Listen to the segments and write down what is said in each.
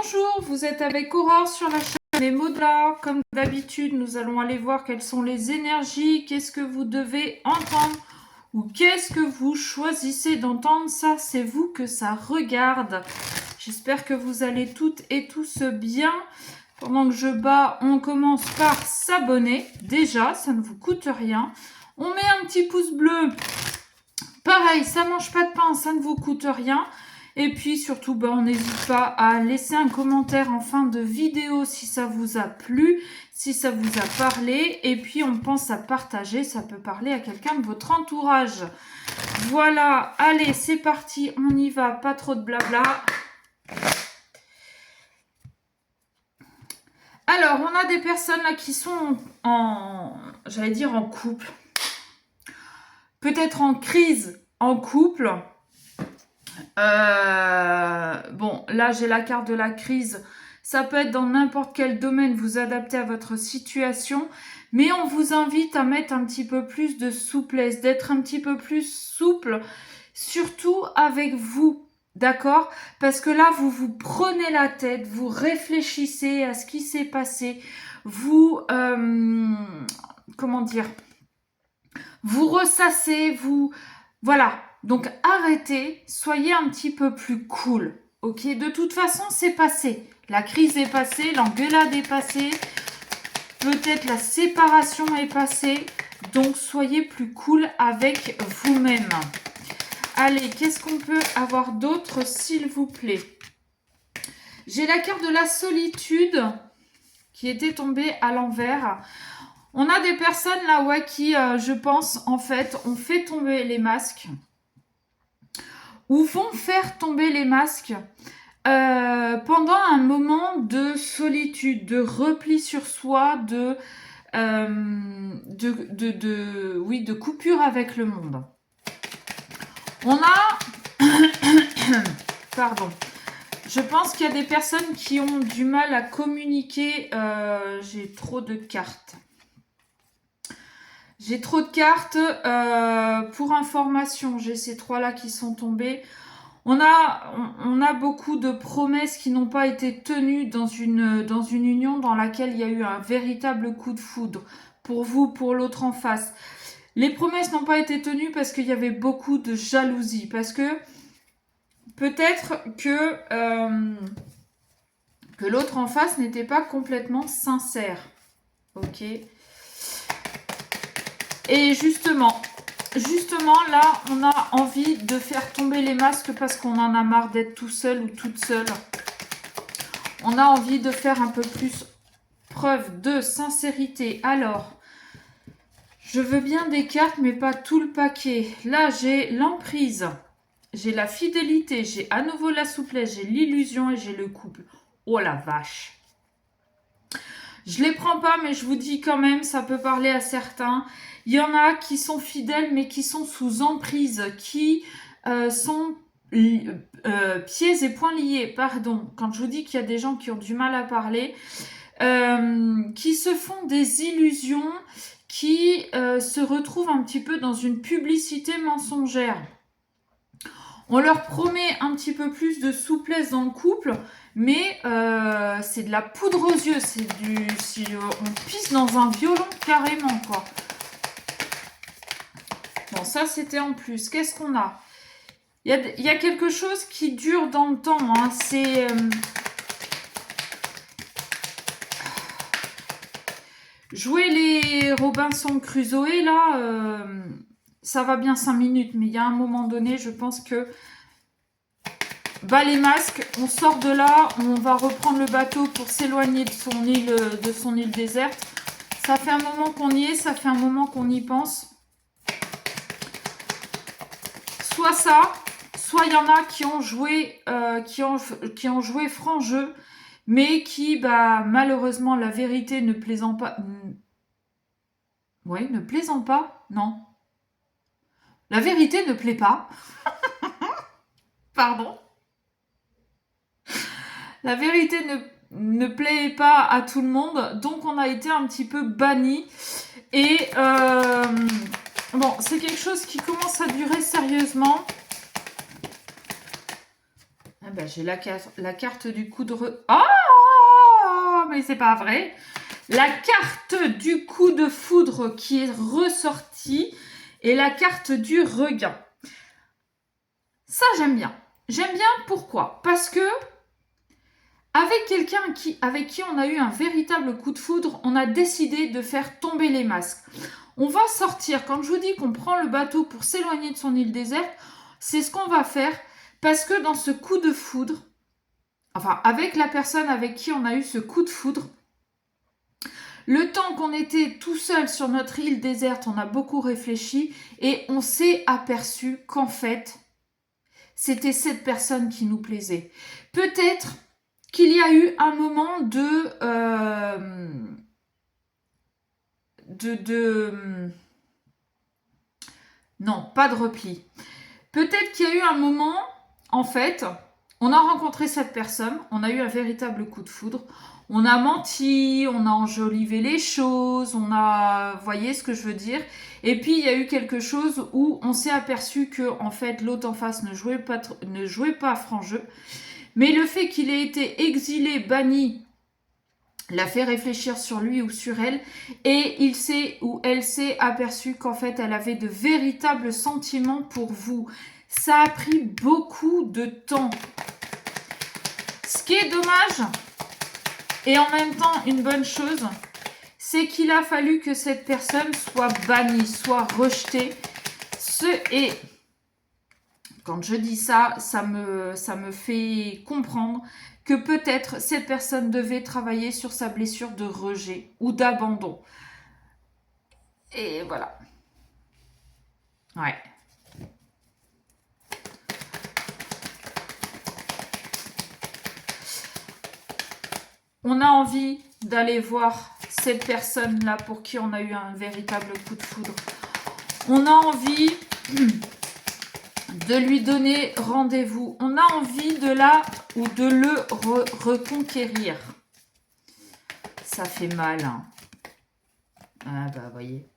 Bonjour, vous êtes avec Aurore sur la chaîne Les mots de l'art. Comme d'habitude, nous allons aller voir quelles sont les énergies, qu'est-ce que vous devez entendre ou qu'est-ce que vous choisissez d'entendre. Ça, c'est vous que ça regarde. J'espère que vous allez toutes et tous bien. Pendant que je bats, on commence par s'abonner. Déjà, ça ne vous coûte rien. On met un petit pouce bleu. Pareil, ça mange pas de pain, ça ne vous coûte rien. Et puis surtout, on n'hésite pas à laisser un commentaire en fin de vidéo si ça vous a plu, si ça vous a parlé. Et puis on pense à partager, ça peut parler à quelqu'un de votre entourage. Voilà, allez, c'est parti, on y va, pas trop de blabla. Alors, on a des personnes là qui sont j'allais dire en couple. Peut-être en crise en couple. Bon, là, j'ai la carte de la crise. Ça peut être dans n'importe quel domaine, vous adaptez à votre situation. Mais on vous invite à mettre un petit peu plus de souplesse, d'être un petit peu plus souple, surtout avec vous, d'accord? Parce que là, vous vous prenez la tête, vous réfléchissez à ce qui s'est passé, vous, comment dire, vous ressassez, vous, voilà. Donc arrêtez, soyez un petit peu plus cool, ok? De toute façon, c'est passé. La crise est passée, l'engueulade est passée, peut-être la séparation est passée. Donc soyez plus cool avec vous-même. Allez, qu'est-ce qu'on peut avoir d'autre, s'il vous plaît? J'ai la carte de la solitude qui était tombée à l'envers. On a des personnes là, ouais, qui, je pense, en fait, ont fait tomber les masques. Ou vont faire tomber les masques pendant un moment de solitude, de repli sur soi, de coupure avec le monde. On a... Pardon. Je pense qu'il y a des personnes qui ont du mal à communiquer. J'ai trop de cartes. J'ai trop de cartes. Pour information, j'ai ces trois-là qui sont tombées. On a beaucoup de promesses qui n'ont pas été tenues dans une union dans laquelle il y a eu un véritable coup de foudre. Pour vous, pour l'autre en face. Les promesses n'ont pas été tenues parce qu'il y avait beaucoup de jalousie. Parce que peut-être que l'autre en face n'était pas complètement sincère. Ok. Et justement, là, on a envie de faire tomber les masques parce qu'on en a marre d'être tout seul ou toute seule. On a envie de faire un peu plus preuve de sincérité. Alors, je veux bien des cartes, mais pas tout le paquet. Là, j'ai l'emprise, j'ai la fidélité, j'ai à nouveau la souplesse, j'ai l'illusion et j'ai le couple. Oh la vache! Je les prends pas, mais je vous dis quand même, ça peut parler à certains. Il y en a qui sont fidèles, mais qui sont sous emprise, qui sont pieds et poings liés. Pardon, quand je vous dis qu'il y a des gens qui ont du mal à parler, qui se font des illusions, qui se retrouvent un petit peu dans une publicité mensongère. On leur promet un petit peu plus de souplesse dans le couple, mais c'est de la poudre aux yeux. C'est on pisse dans un violon carrément, quoi. Bon, ça, c'était en plus. Qu'est-ce qu'on a? Il y a quelque chose qui dure dans le temps. Hein. C'est... jouer les Robinson Crusoe, là, ça va bien 5 minutes. Mais il y a un moment donné, je pense que... les masques, on sort de là, on va reprendre le bateau pour s'éloigner de son île déserte. Ça fait un moment qu'on y est, ça fait un moment qu'on y pense. Soit ça, soit il y en a qui ont joué, qui ont joué franc jeu, mais qui, malheureusement, la vérité ne plaisant pas. Oui, ne plaisant pas, non. La vérité ne plaît pas. Pardon. La vérité ne plaît pas à tout le monde, donc on a été un petit peu bannis. Et bon, c'est quelque chose qui commence à durer sérieusement. ben, j'ai la carte du coup de... Oh, mais c'est pas vrai. La carte du coup de foudre qui est ressortie et la carte du regain. Ça, j'aime bien. J'aime bien, pourquoi? Parce que avec quelqu'un avec qui on a eu un véritable coup de foudre, on a décidé de faire tomber les masques. On va sortir, quand je vous dis qu'on prend le bateau pour s'éloigner de son île déserte, c'est ce qu'on va faire parce que dans ce coup de foudre, enfin avec la personne avec qui on a eu ce coup de foudre, le temps qu'on était tout seul sur notre île déserte, on a beaucoup réfléchi et on s'est aperçu qu'en fait, c'était cette personne qui nous plaisait. Peut-être qu'il y a eu un moment non, pas de repli. Peut-être qu'il y a eu un moment, en fait, on a rencontré cette personne, on a eu un véritable coup de foudre, on a menti, on a enjolivé les choses, on a... Vous voyez ce que je veux dire? Et puis, il y a eu quelque chose où on s'est aperçu que, en fait, l'autre en face ne jouait pas à franc jeu. Mais le fait qu'il ait été exilé, banni, l'a fait réfléchir sur lui ou sur elle, et il s'est ou elle s'est aperçue qu'en fait, elle avait de véritables sentiments pour vous. Ça a pris beaucoup de temps. Ce qui est dommage, et en même temps une bonne chose, c'est qu'il a fallu que cette personne soit bannie, soit rejetée. Et quand je dis ça, ça me fait comprendre que peut-être cette personne devait travailler sur sa blessure de rejet ou d'abandon. Et voilà. Ouais. On a envie d'aller voir cette personne-là pour qui on a eu un véritable coup de foudre. On a envie de lui donner rendez-vous. On a envie de la ou de le reconquérir. Ça fait mal. Hein. Ah bah, voyez.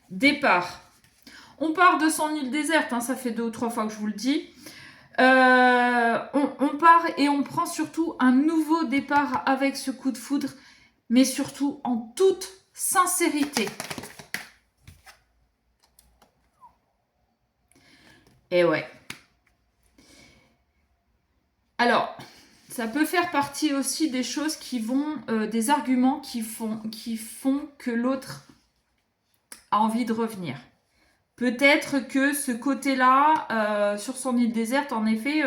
Départ. On part de son île déserte. Hein, ça fait 2 ou 3 fois que je vous le dis. On part et on prend surtout un nouveau départ avec ce coup de foudre. Mais surtout en toute sincérité. Et ouais. Alors, ça peut faire partie aussi des choses qui vont, des arguments qui font que l'autre a envie de revenir. Peut-être que ce côté-là, sur son île déserte, en effet,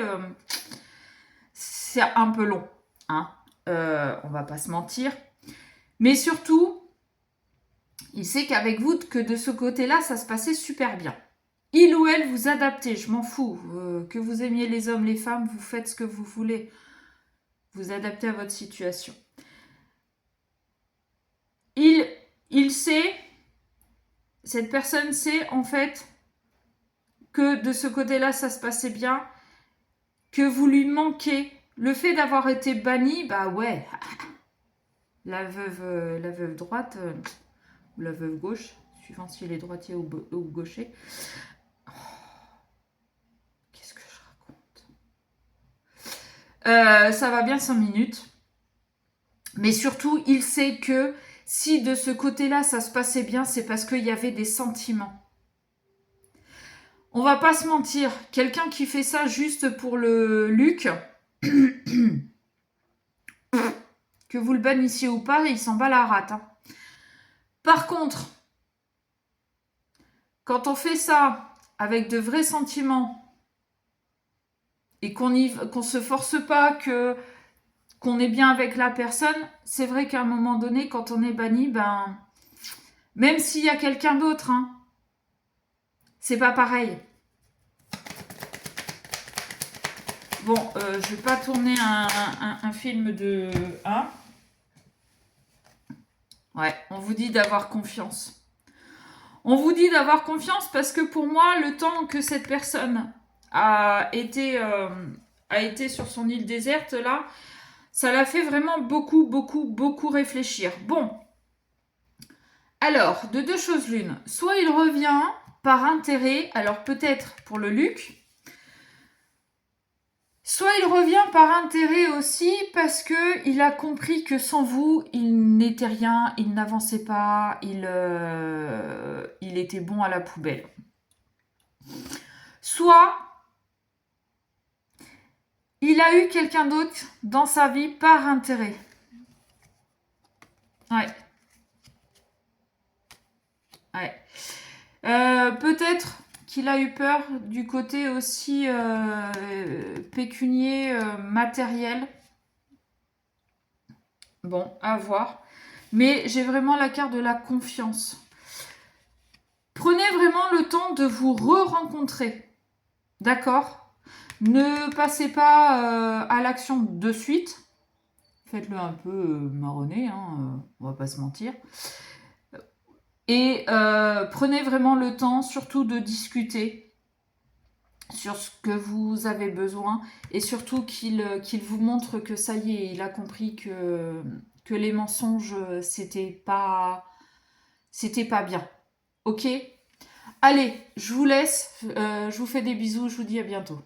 c'est un peu long. Hein. On va pas se mentir. Mais surtout, il sait qu'avec vous, que de ce côté-là, ça se passait super bien. Il ou elle vous adaptez, je m'en fous. Que vous aimiez les hommes, les femmes, vous faites ce que vous voulez. Vous adaptez à votre situation. Il sait, cette personne sait en fait que de ce côté-là, ça se passait bien, que vous lui manquez. Le fait d'avoir été banni, bah ouais, la veuve droite ou la veuve gauche, suivant s'il est droitier ou gaucher. Oh, qu'est-ce que je raconte? Ça va bien 5 minutes. Mais surtout, il sait que si de ce côté-là, ça se passait bien, c'est parce qu'il y avait des sentiments. On va pas se mentir, quelqu'un qui fait ça juste pour le Luc, que vous le bannissiez ou pas, il s'en bat la rate. Hein. Par contre, quand on fait ça avec de vrais sentiments et qu'on se force pas, qu'on est bien avec la personne, c'est vrai qu'à un moment donné, quand on est banni, ben, même s'il y a quelqu'un d'autre, hein, c'est pas pareil. Bon, je vais pas tourner un film de... Hein. Ouais, on vous dit d'avoir confiance. On vous dit d'avoir confiance parce que pour moi, le temps que cette personne a été sur son île déserte, là, ça l'a fait vraiment beaucoup réfléchir. Bon. Alors, de 2 choses l'une. Soit il revient par intérêt, alors peut-être pour le Luc, Soit il revient par intérêt aussi parce que il a compris que sans vous, il n'était rien, il n'avançait pas, il était bon à la poubelle. Soit il a eu quelqu'un d'autre dans sa vie par intérêt. Ouais. Ouais. Peut-être qu'il a eu peur du côté aussi pécunier, matériel. Bon, à voir. Mais j'ai vraiment la carte de la confiance. Prenez vraiment le temps de vous re-rencontrer. D'accord? Ne passez pas à l'action de suite. Faites-le un peu marronner, hein, on va pas se mentir. Et prenez vraiment le temps surtout de discuter sur ce que vous avez besoin et surtout qu'il vous montre que ça y est, il a compris que les mensonges, c'était pas bien. Ok? Allez, je vous laisse, je vous fais des bisous, je vous dis à bientôt.